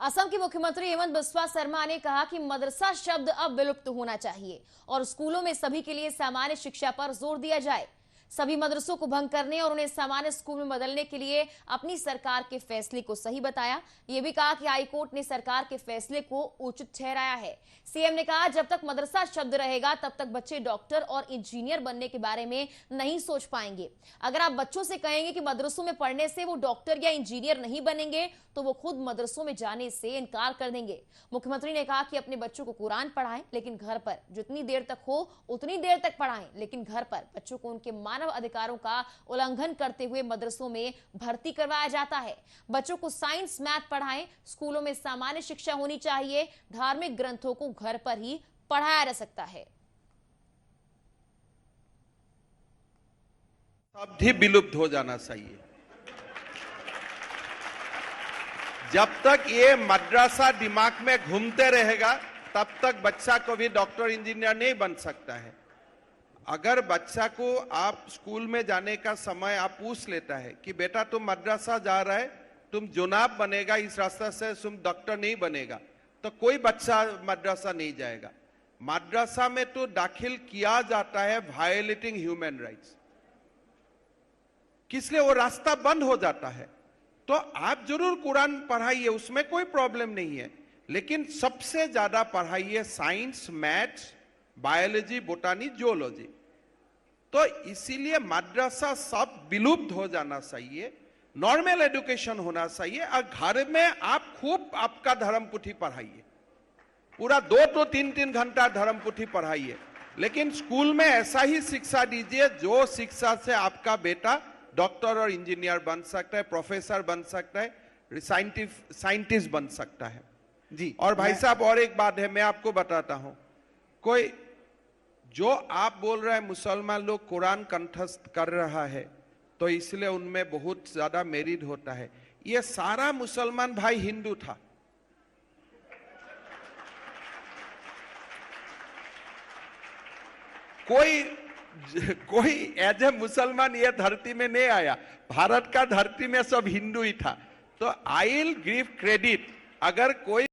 असम के मुख्यमंत्री हेमंत बिस्वा शर्मा ने कहा कि मदरसा शब्द अब विलुप्त होना चाहिए और स्कूलों में सभी के लिए सामान्य शिक्षा पर जोर दिया जाए। सभी मदरसों को भंग करने और उन्हें सामान्य स्कूल में बदलने के लिए अपनी सरकार के फैसले को सही बताया। यह भी कहा कि हाईकोर्ट ने सरकार के फैसले को उचित ठहराया है। सीएम ने कहा, जब तक मदरसा शब्द रहेगा तब तक बच्चे डॉक्टर और इंजीनियर बनने के बारे में नहीं सोच पाएंगे। अगर आप बच्चों से कहेंगे कि मदरसों में पढ़ने से वो डॉक्टर या इंजीनियर नहीं बनेंगे तो वो खुद मदरसों में जाने से इनकार कर देंगे। मुख्यमंत्री ने कहा कि अपने बच्चों को कुरान पढ़ाएं, लेकिन घर पर जितनी देर तक हो उतनी देर तक पढ़ाएं, लेकिन घर पर बच्चों को उनके मानव अधिकारों का उल्लंघन करते हुए मदरसों में भर्ती करवाया जाता है। बच्चों को साइंस मैथ पढ़ाएं। स्कूलों में सामान्य शिक्षा होनी चाहिए। धार्मिक ग्रंथों को घर पर ही पढ़ाया जा सकता है। अब भी विलुप्त हो जाना चाहिए। जब तक ये मद्रासा दिमाग में घूमते रहेगा तब तक बच्चा को भी डॉक्टर इंजीनियर नहीं बन सकता है। अगर बच्चा को आप स्कूल में जाने का समय आप पूछ लेता है कि बेटा तुम मद्रासा जा रहा है, तुम जुनाब बनेगा, इस रास्ते से तुम डॉक्टर नहीं बनेगा, तो कोई बच्चा मद्रासा नहीं जाएगा। मद्रासा में तो दाखिल किया जाता है वायलेटिंग ह्यूमन राइट्स, किसलिए वो रास्ता बंद हो जाता है। तो आप जरूर कुरान पढ़ाइए, उसमें कोई प्रॉब्लम नहीं है, लेकिन सबसे ज्यादा पढ़ाइए साइंस, मैथ्स, बायोलॉजी, बोटानी, जियोलॉजी। तो इसीलिए मद्रसा सब विलुप्त हो जाना चाहिए, नॉर्मल एजुकेशन होना चाहिए। और घर में आप खूब आपका धर्म पुथी पढ़ाइए, पूरा 2 to 3 घंटा धर्म पुथी पढ़ाइए, लेकिन स्कूल में ऐसा ही शिक्षा दीजिए जो शिक्षा से आपका बेटा डॉक्टर और इंजीनियर बन सकता है, प्रोफेसर बन सकता है, साइंटिस्ट बन सकता है। जी। और भाई साहब और एक बात है, मैं आपको बताता हूं, कोई जो आप बोल रहे हैं मुसलमान लोग कुरान कंठस्थ कर रहा है तो इसलिए उनमें बहुत ज्यादा मेरिट होता है, ये सारा मुसलमान भाई हिंदू था। कोई एज ए मुसलमान ये धरती में नहीं आया, भारत का धरती में सब हिंदू ही था। तो आई विल गिव क्रेडिट, अगर कोई